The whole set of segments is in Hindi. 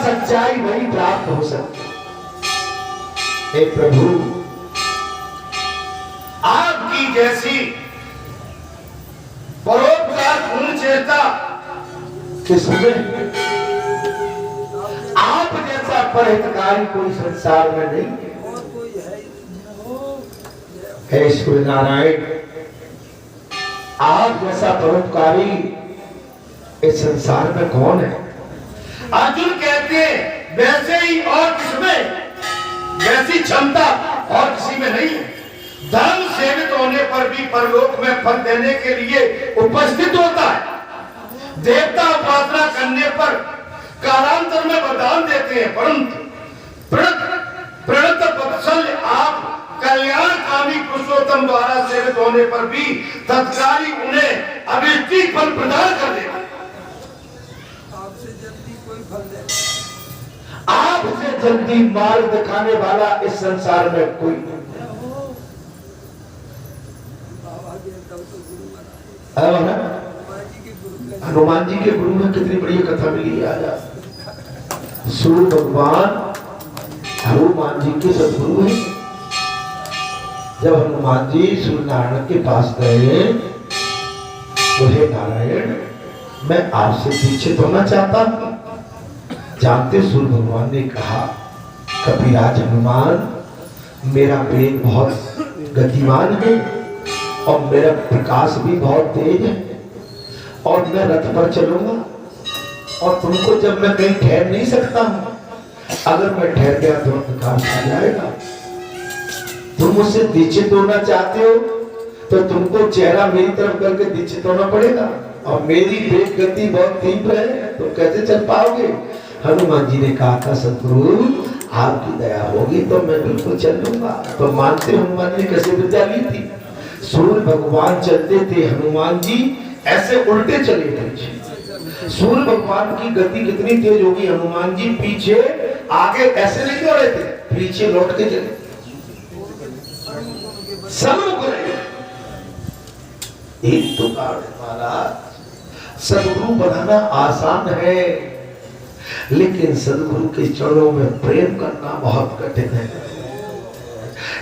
सच्चाई वही प्राप्त हो सकती। हे प्रभु, आपकी जैसी परोपकार पूर्ण चेता किसमें आप जैसा परहितकारी कोई संसार में नहीं है। हे सूर्य नारायण, आप जैसा परोपकारी इस संसार में कौन है? अर्जुन कहते हैं वैसे ही और किसमें वैसी क्षमता और किसी में नहीं है। धर्म सेवित होने पर भी परलोक में फल देने के लिए उपस्थित होता है। देवता उपासना करने पर कालांतर में वरदान देते हैं, परंतु प्रणत वत्सल आप कल्याणकामी पुरुषोत्तम द्वारा सेवित होने पर भी तत्काल ही उन्हें अभिष्टि फल प्रदान कर देते हैं। आपसे जल्दी मार्ग दिखाने वाला इस संसार में कोई नहीं। हनुमान जी के गुरु में कितनी बड़ी कथा मिली आज। सूर्य भगवान हनुमान जी के सदगुरु हैं। जब हनुमान जी सूर्य नारायण के पास गए, बोले नारायण मैं आपसे दीक्षित होना चाहता हूं। जानते सूर्य भगवान ने कहा, कपिराज हनुमान, मेरा वेग बहुत गतिमान है और मेरा प्रकाश भी बहुत तेज है और मैं रथ पर चलूंगा और तुमको जब मैं कहीं ठहर नहीं सकता हूं, अगर मैं ठहर गया तो प्रकाश आ जाएगा। तुम मुझसे दीक्षित होना चाहते हो तो तुमको चेहरा मेरी तरफ करके दीक्षित होना पड़ेगा और मेरी वेग गति बहुत तीव्र है, तुम कैसे चल पाओगे? हनुमान जी ने कहा था, सतगुरु आपकी दया होगी तो मैं बिल्कुल चल लूंगा। तो मानते हनुमान जी ने कैसे विद्या ली थी? सूर्य भगवान चलते थे, हनुमान जी ऐसे उल्टे चले थे। सूर्य भगवान की गति कितनी तेज होगी, हनुमान जी पीछे आगे ऐसे नहीं दौड़े थे, पीछे लौट के चले सम्मुख रहे। एक तो महाराज, सदगुरु बनाना आसान है लेकिन सदगुरु के चरणों में प्रेम करना बहुत कठिन है।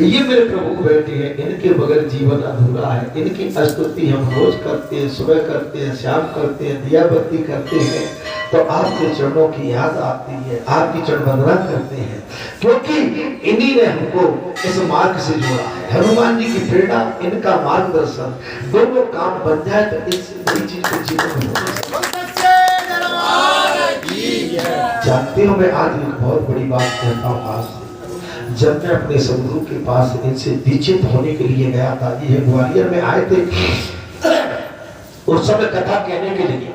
ये मेरे प्रभु बैठे हैं, इनके बगैर जीवन अधूरा है। इनकी स्तुति हम रोज करते हैं, सुबह करते हैं, शाम करते हैं, दिया बत्ती करते हैं, तो आपके चरणों की याद आती है, आपकी चरण वंदना करते हैं, क्योंकि इन्हीं ने हमको इस मार्ग से जोड़ा है। हनुमान जी की प्रेरणा, इनका मार्गदर्शन, दोनों काम बन जाए तो इस बड़ी चीज को जीवन में जानते हो। मैं आज एक बहुत बड़ी बात कहता हूँ आपसे। जब मैं अपने सदगुरु के पास इनसे दीक्षित होने के लिए गया था, ये ग्वालियर में आए थे, उस समय कथा कहने के लिए,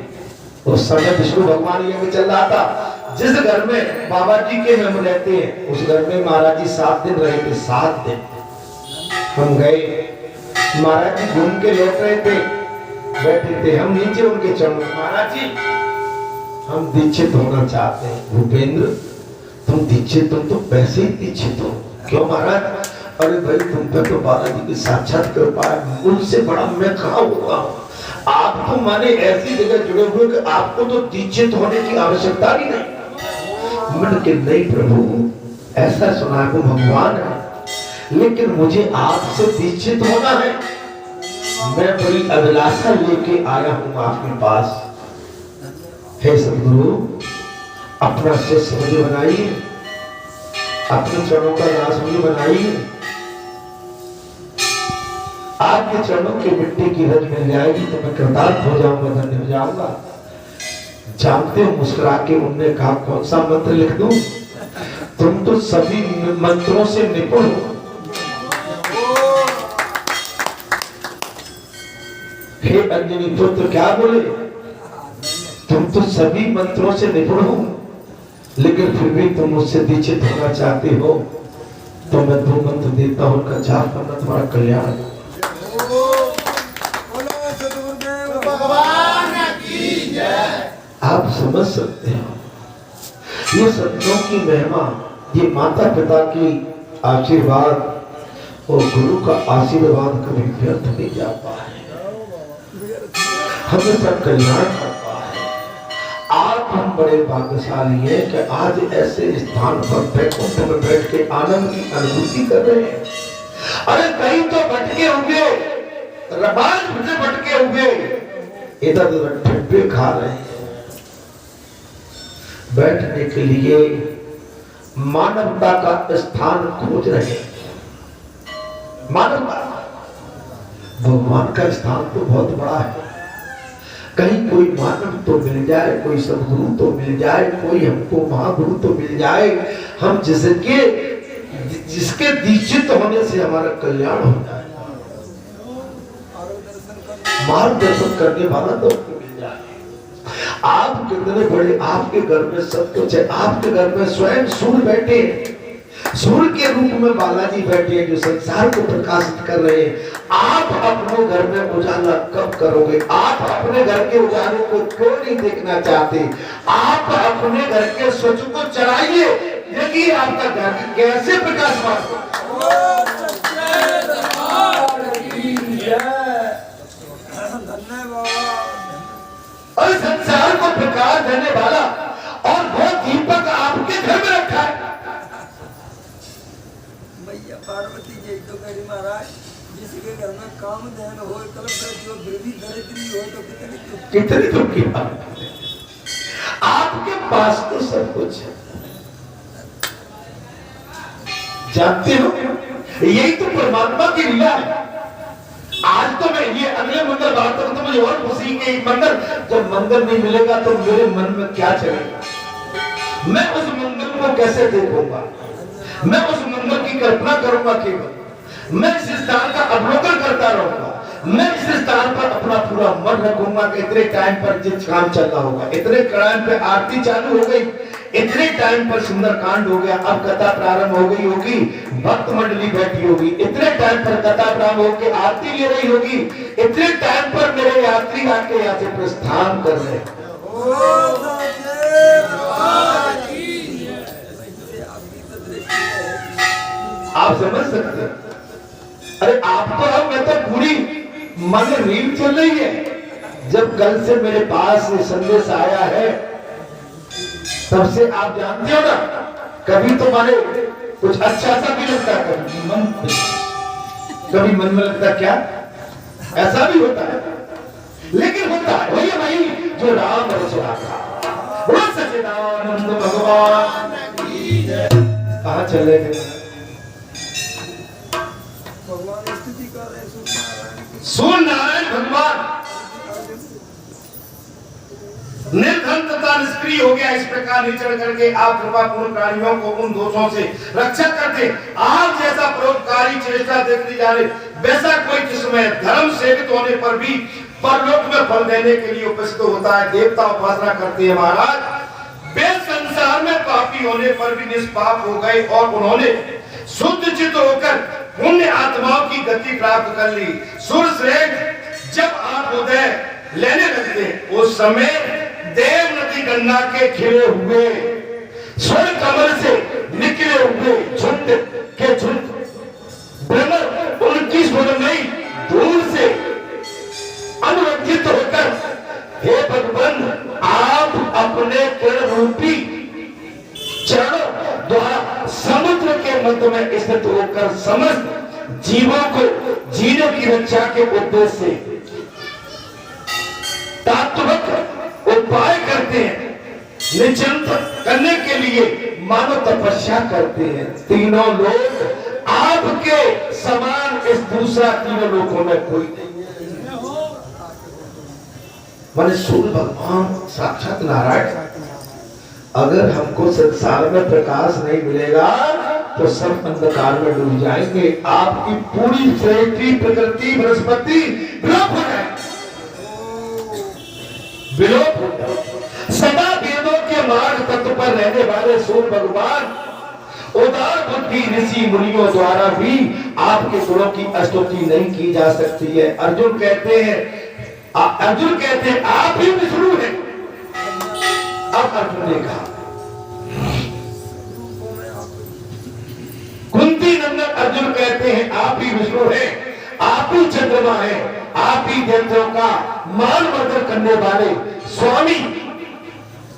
उस समय विष्णु भगवान यज्ञ चल रहा था। जिस घर में बाबा जी के हम रहते हैं, उस घर में महाराज जी 7 दिन रहे थे। 7 दिन हम गए, महाराज जी घूम के लौट रहे थे, बैठे थे हम नीचे उनके चरणों, महाराज जी हम दीक्षित होना चाहते हैं। भूपेंद्र तुम दीक्षित, तुम तो वैसे ही दीक्षित हो। क्यों महाराज? अरे भाई तुम पे तो बालाजी की साक्षात कृपा है, उनसे बड़ा मैं कहाँ होगा। आप तो माने ऐसी जगह जुड़े हुए कि आपको तो दीक्षित होने की आवश्यकता ही नहीं। मैंने कि नहीं प्रभु, ऐसा सुना है वो भगवान है, लेकिन मुझे आपसे दीक्षित होना है। मैं बड़ी अभिलाषा लेके आया हूँ आपके पास। हे सदगुरु, अपना शिष्य मुझे बनाइए, अपने चरणों का दास मुझे बनाइए। आपके चरणों की मिट्टी की रज मिल जाएगी तो मैं कृतार्थ हो जाऊंगा, धन्य हो जाऊंगा। जानते हो, मुस्कुरा के उन्होंने कहा, कौन सा मंत्र लिख दूं? तुम तो सभी मंत्रों से निपुण हो। हे अंजनी पुत्र, क्या बोले? तुम तो सभी मंत्रों से निपुण हो, लेकिन फिर भी तुम मुझसे दीक्षित होना चाहते हो, तो मैं 2 मंत्र देता हूं, उनका जाप करना तुम्हारा कल्याण। आप समझ सकते हो ये संतों की महिमा, ये माता पिता की आशीर्वाद और गुरु का आशीर्वाद कभी व्यर्थ नहीं जाता है, हमेशा कल्याण करता है। आप हम बड़े भाग्यशाली हैं कि आज ऐसे स्थान पर बैकुंठ में बैठ के आनंद की अनुभूति कर रहे हैं। अरे कहीं तो भटके हुए रबाज से भटके हुए इधर उधर ठप्पे खा रहे हैं, बैठने के लिए मानवता का स्थान खोज रहे हैं। मानवता भगवान का स्थान तो बहुत बड़ा है, कहीं कोई मानव तो मिल जाए, कोई सदगुरु तो मिल जाए, कोई हमको महागुरु तो मिल जाए, हम जिसके दीक्षित होने से हमारा कल्याण हो जाए, मार्गदर्शन करने वाला तो मिल जाए। आप कितने बड़े, आपके घर में सब कुछ है, आपके घर में स्वयं सूर्य बैठे हैं, सूर्य के रूप में बालाजी बैठे हैं जो संसार को प्रकाशित कर रहे हैं। आप अपने घर में उजाला कब करोगे? आप अपने घर के उजाले को क्यों नहीं देखना चाहते? आप अपने घर के स्वच्छ को चलाइए, देखिए आपका घर कैसे प्रकाशमान हो। और संसार को प्रकाश देने वाला और वो दीपक आपके घर में रखा है। भैया पार्वती जी तो करी महाराज, जिसके घर में काम ध्यान हो, कलम जो देवी दरिद्री हो तो कितनी दुख की बात। आपके पास तो सब कुछ है, जानते हो, यही तो परमात्मा की लीला है। आज तो मैं ये अगले मंगल बात तक तो मुझे और खुशी के मंगल, जब मंगल नहीं मिलेगा तो मेरे मन में क्या चलेगा? मैं उस मंगल को कैसे देखूंगा? मैं उस मंगल की कल्पना करूंगा केवल, मैं इस स्थान का अवलोकन करता रहूंगा, मैं इस स्थान पर अपना पूरा मन रखूंगा कि इतने टाइम पर जिस काम चलना होगा, इतने टाइम पे आरती चालू हो गई, इतने टाइम पर सुंदरकांड हो गया, अब कथा प्रारंभ हो गई होगी, भक्त मंडली बैठी होगी, इतने टाइम पर कथा प्रारंभ होकर आरती ले रही होगी, इतने टाइम पर मेरे यात्री आके यहाँ से प्रस्थान कर रहे हैं। आप समझ सकते हैं? अरे आप तो हम, मैं तो पूरी मन रील चल रही है। जब कल से मेरे पास ये संदेश आया है तब से आप जानते हो ना, कभी तो माने कुछ अच्छा सा भी लगता है, कभी मन में लगता क्या, ऐसा भी होता है, लेकिन होता है वही भाई जो राम रचना था, वो सच्चिदानंद भगवान की जय। कहाँ चले गए? भगवान स्तुति कर रहे सूर्य नारायण भगवान निर्धन तथा निष्क्रिय हो गया, इस प्रकार निचड़ करके आप कृपा पूर्ण प्राणियों को उन दोषों से रक्षा करते। आप जैसा परोपकारी चेष्टा देखने जा रहे, वैसा कोई जिसमें धर्म सेवित होने पर भी परलोक में फल देने के लिए उपस्थित होता है। देवता उपासना करते हैं महाराज, वे संसार में पापी होने पर भी निष्पाप हो गए और उन्होंने शुद्ध चित्त होकर पुण्य आत्माओं की गति प्राप्त कर ली। सूर्य श्रेष्ठ जब आप उदय लेने लगते, उस समय देव नदी गंगा के खिले हुए स्वर्ण कमल से निकले हुए झुंड के झुंड भ्रमर 29 नहीं दूर से अनुरंजित होकर, हे भगवान, आप अपने किरण रूपी चरणों द्वारा समुद्र के मध्य में स्थित होकर समस्त जीवों को जीने की रक्षा के उद्देश्य से तात्विक उपाय करते हैं, निश्चिंत करने के लिए मानव तपस्या करते हैं। तीनों लोग आपके समान इस दूसरा तीनों लोगों में कोई नहीं है। माने सूर्य भगवान साक्षात नारायण। अगर हमको संसार में प्रकाश नहीं मिलेगा तो सब अंधकार में डूब जाएंगे, आपकी पूरी सृष्टि प्रकृति वनस्पति विलोप हो जाएगी, विलोप हो जाएगी। सदा वेदों के मार्ग तत्व पर रहने वाले सूर्य भगवान उदार बुद्धि ऋषि मुनियों द्वारा भी आपके गुणों की स्तुति नहीं की जा सकती है। अर्जुन कहते हैं आप ही विष्णु हैं। अब अर्जुन ने कहा, कुंती नंदन अर्जुन कहते हैं आप ही विष्णु हैं, आप ही चंद्रमा हैं, आप ही देवताओं का मान मर्दन करने वाले स्वामी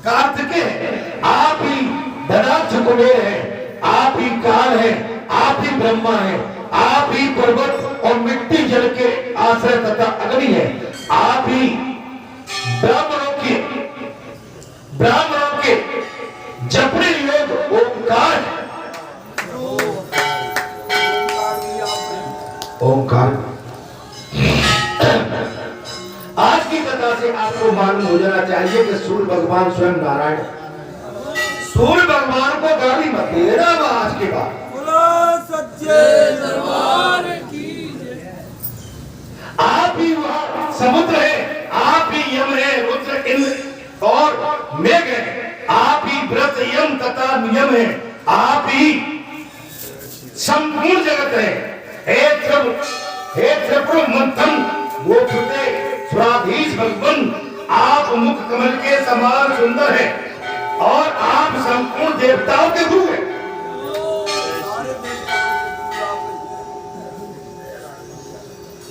कार्तिकेय हैं, आप ही धनाक्ष कुबेर हैं, आप ही काल हैं, आप ही ब्रह्मा हैं, आप ही पर्वत और मिट्टी जल के आश्रय तथा अग्नि है, आप ही ब्राह्मणों के जपने योग ओंकार है। ओंकार। आज की कथा से आपको मालूम हो जाना चाहिए कि सूर्य भगवान स्वयं नारायण है। सूर्य भगवान को गाली मत देना आज के बाद। सच्चे दरबार की जय। आप ही वहां समुद्र है, आप ही यम है, रुद्र इंद्र और मेघ है, आप ही व्रत यम तथा नियम है, आप ही संपूर्ण जगत है। हे त्रिपुर मंथन गोपते स्वाधीश भगवान, आप मुख कमल के समान सुंदर है और आप संपूर्ण देवताओं के गुरु हैं।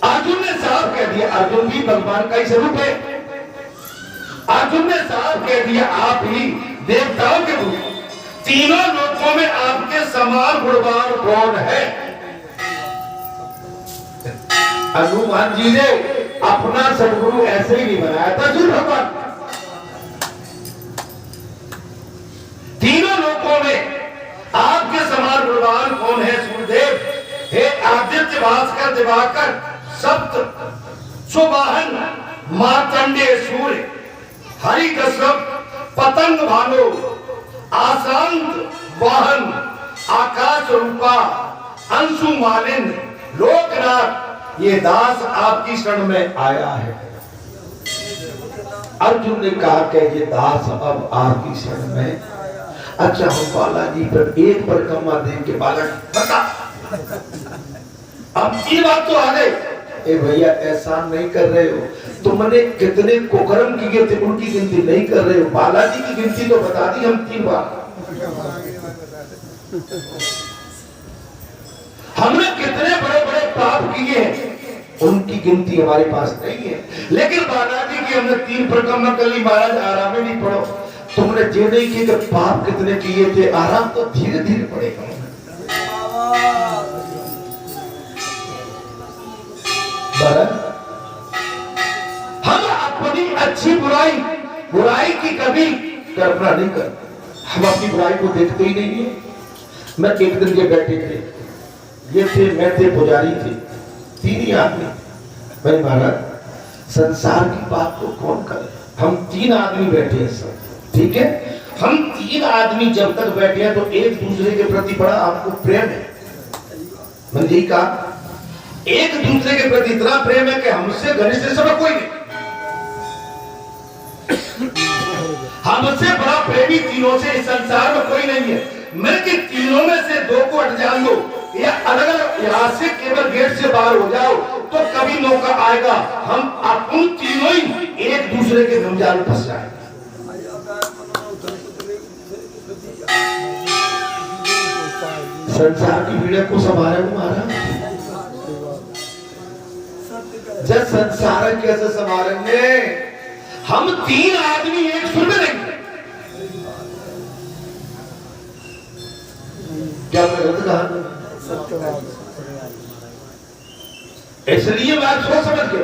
अर्जुन ने साफ कह दिया, अर्जुन भी भगवान का ही स्वरूप है। अर्जुन ने साफ कह दिया, आप ही देवताओं के गुरु। तीनों लोकों में आपके समान गुणवान कौन है? हनुमान जी ने अपना सदगुरु ऐसे ही नहीं बनाया था सूर्य भगवान। तीनों लोकों में आपके समान गुणवान कौन है? सूर्यदेव। हे आदित्य भास्कर दिवाकर सप्त सुवाहन मार्तंडेय सूर्य हरि कश्यप पतंग भानु आशांत वाहन आकाश रूपा अंशु मालिन लोकनाथ, ये दास आपकी शरण में आया है। अर्जुन ने कहा कि ये दास अब आपकी शरण में। अच्छा, हम बालाजी पर एक परिक्रमा दें के बालक बता। अब ये बात तो आ गई। ए भैया, ऐसा नहीं कर रहे हो, तुमने कितने कुकर्म किए थे उनकी गिनती नहीं कर रहे हो। बालाजी की गिनती तो बता दी हम 3 बार। हमने कितने बड़े बड़े पाप किए हैं, उनकी गिनती हमारे पास नहीं है। लेकिन बालाजी की हमने 3 परिक्रमा कर ली। महाराज आराम ही नहीं पड़ो। तुमने ये नहीं किया कि पाप कितने किए थे, आराम तो धीरे धीरे पड़ेगा। हम अपनी अच्छी बुराई की कभी कल्पना नहीं कर, हम अपनी बुराई को देखते ही नहीं है। मैं एक दिन ये बैठे थे, ये थे, मैं थे, पुजारी थे, 3 ही आदमी। भाई महाराज, संसार की बात को कौन करे? हम 3 आदमी बैठे हैं सब, ठीक है। हम 3 आदमी जब तक बैठे हैं तो एक दूसरे के प्रति बड़ा आपको प्रेम है। मैंने यही कहा, एक दूसरे के प्रति इतना प्रेम है कि हमसे घनिष्ठ सब कोई नहीं। हमसे बड़ा प्रेमी तीनों से इस संसार में कोई नहीं है। मैं कि तीनों में से 2 को हट जान दो या अलग अलग यहाँ से केवल गेट से बाहर हो जाओ तो कभी मौका आएगा हम अपन तीनों ही एक दूसरे के गमजाल में फंस जाएंगे। संसार की पीड़ा को संभाले महाराज। जब संसार कैसे संभालेंगे? हम 3 आदमी एक सुर में रहेंगे। क्या मैं गलत कहा? इसलिए बात सोच समझ के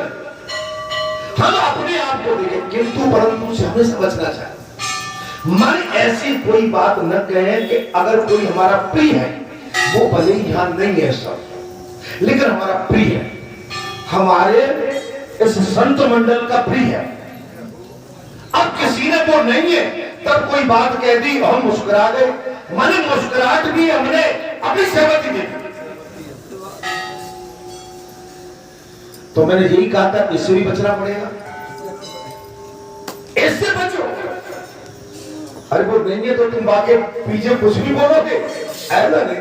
हम अपने आप को देखें, किंतु परंतु से हमें समझना चाहिए। मन ऐसी कोई बात न कहे कि अगर कोई हमारा प्रिय है, वो भले ही यहाँ नहीं है सब, लेकिन हमारा प्रिय है, हमारे इस संत मंडल का प्रिय है। अब किसी ने वो नहीं है, तब कोई बात कह दी, हम मुस्कुरा गए। मन मुस्कुराहट भी हमने अपनी सहमति दी। तो मैंने यही कहा था, इससे भी बचना पड़ेगा। इससे बचो। अरे वो नहीं है तो तुम बाकी पीछे कुछ भी बोलोगे, ऐसा नहीं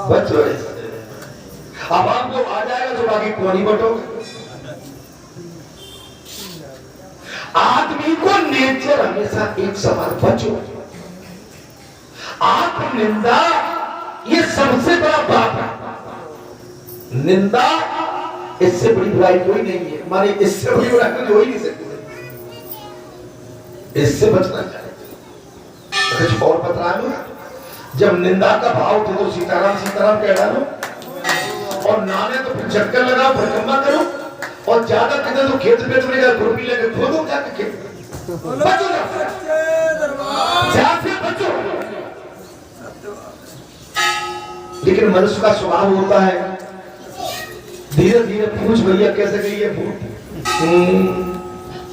बचो। अब आपको आ जाएगा तो बाकी कौन ही बटोगे। आदमी को नेचर हमेशा एक समान बचो। आप निंदा ये सबसे बड़ा पाप है। निंदा इससे बड़ी बुराई कोई नहीं है, माने इससे बड़ी बुराई कोई हो ही नहीं सकती। इससे बचना चाहिए। कुछ और बतला लो, जब निंदा का भाव थे तो सीताराम सीताराम कह डालो, और नाने तो फिर चक्कर लगाओ, परिक्रमा करो, और ज्यादा किधर तो खेत पे तुमने खुरपी लेके खोदो जाके खेत में। बचो से बचो। लेकिन मनुष्य का स्वभाव होता है, धीरे धीरे पूछ भैया कैसे गई है फूट,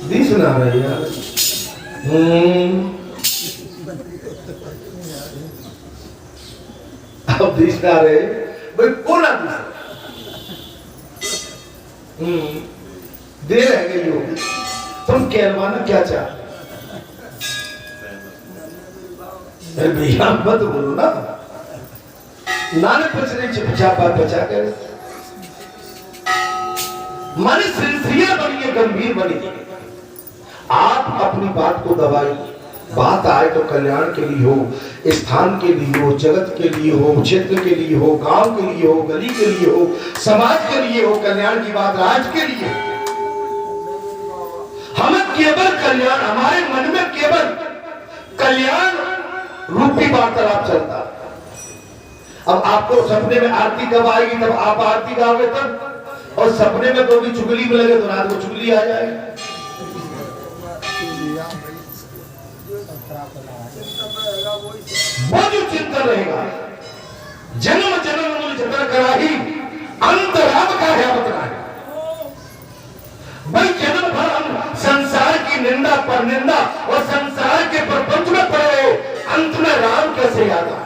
दिस ना भैया, अब दिस ना रहे भाई, कौन आ दे रह गई हो, तुम कहलवाना क्या चाह, भैया मत बोलो ना, नाने बचने बचा बात बचा कर मन सिंसियर बनिए, गंभीर बनिए। आप अपनी बात को दबाइए, बात आए तो कल्याण के लिए हो, स्थान के लिए हो, जगत के लिए हो, क्षेत्र के लिए हो, गांव के लिए हो, गली के लिए हो, समाज के लिए हो, कल्याण की बात राज्य के लिए। हमें केवल कल्याण, हमारे मन में केवल कल्याण रूपी वार्तालाप चलता। अब आपको सपने में आरती कब आएगी, तब आप आरती गाओगे तब, और सपने में कोई भी चुगली में लगे तो रात को चुगली आ जाएगी। वो जो चिंतन रहेगा, जन्म जन्म मूल चिंतन कराही, अंतराम का है बतना है। भाई जन्म भर हम संसार की निंदा पर निंदा और संसार के प्रपंच में पड़े, अंत में राम कैसे याद आए?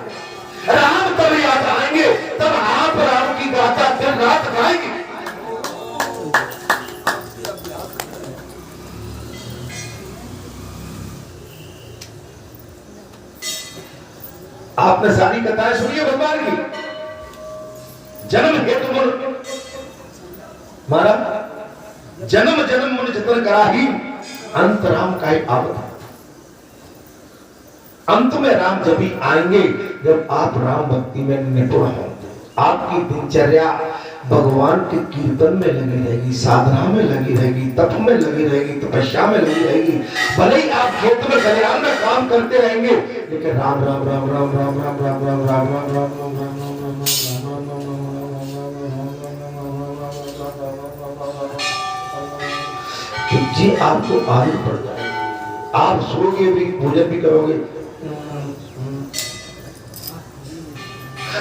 राम तब याद आएंगे तब आप राम की गाथा दिन रात गाएंगे। आपने सारी कथाएं सुनी है भगवान की, जन्म हेतु मारा, जन्म जन्म मुनि चिंतन कराही, अंत राम का ही आवत। अंत में राम जब भी आएंगे जब आप राम भक्ति में निपुण होंगे। आपकी दिनचर्या भगवान के कीर्तन में लगी रहेगी, साधना में लगी रहेगी, तप में लगी रहेगी, तपस्या में लगी रहेगी। भले ही आप खेत में कल्याण में काम करते रहेंगे, लेकिन राम राम राम राम राम राम राम राम राम राम राम जी आपको आदत पड़ जाएगी। आप सोओगे भी, भोजन भी करोगे,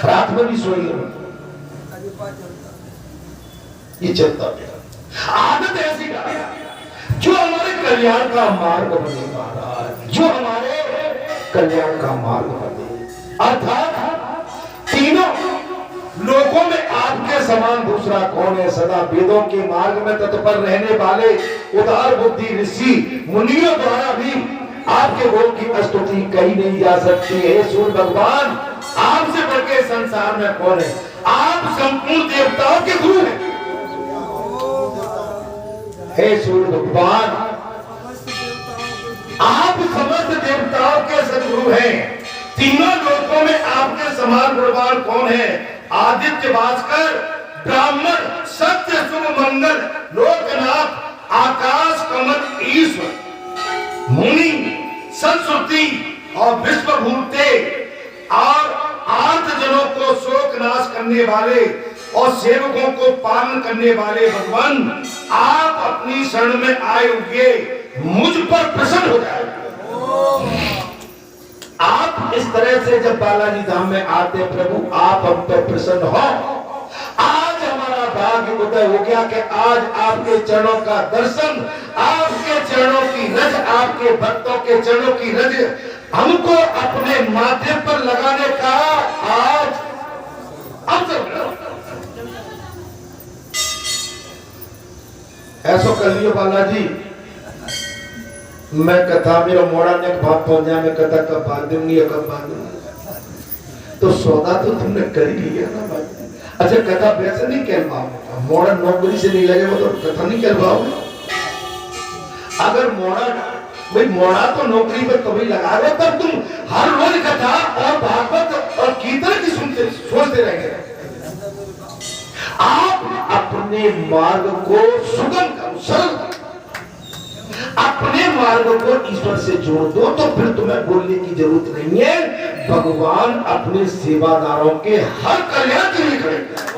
रात में भी सोएंगे, ये चलता गया। आदत ऐसी डाली जो हमारे कल्याण का मार्ग बने महाराज, जो हमारे कल्याण का मार्ग बने। अर्थात तीनों लोगों में आपके समान दूसरा कौन है? सदा वेदों के मार्ग में तत्पर रहने वाले उदार बुद्धि ऋषि मुनियों द्वारा भी आपके गुण की स्तुति कही नहीं जा सकती है। सूर्य भगवान आपसे बढ़ के संसार में कौन है? आप संपूर्ण देवताओं के गुरु हैं। हे सूर्य भगवान, आप समस्त देवताओं के सदगुरु हैं। तीनों लोकों में आपके समान गुणवान कौन है? आदित्य भास्कर, ब्राह्मण, सत्य, शुभ, मंगल, लोकनाथ, आकाश कमल, ईश्वर, मुनि, सरस्वती और विश्वभूते और आर्त जनों को शोक नाश करने वाले और सेवकों को पालन करने वाले भगवान, आप अपनी शरण में आए हुए मुझ पर प्रसन्न हो जाए। आप इस तरह से जब बालाजी धाम में आते प्रभु, आप हम पर प्रसन्न हो। आज हमारा भाग्य उदय हो गया कि आज आपके चरणों का दर्शन, आपके चरणों की रज, आपके भक्तों के चरणों की रज हमको अपने माथे पर लगाने का आज अवसर मिला। ऐसा कर लियो बालाजी, मैं कथा मेरा मोड़ा ने भाप पहुंचा, मैं कथा कब बांध दूंगी कब बांध दूंगी, तो सौदा तो तुमने कर ही लिया ना भाई। अच्छा कथा वैसे नहीं कहलवाओगे, मोड़ा नौकरी से नहीं लगेगा तो कथा नहीं कहलवाओगे। अगर मोड़ा भाई, मोड़ा तो नौकरी पर कभी लगा दो तब तुम हर रोज कथा और भागवत और कीर्तन की सुनते सोचते रहेंगे। आप अपने मार्ग को सुगम करो, सरल करो, अपने मार्ग मार्ग को ईश्वर से जोड़ दो तो फिर तुम्हें बोलने की जरूरत नहीं है। भगवान अपने सेवादारों के हर कल्याण के लिए करेंगे।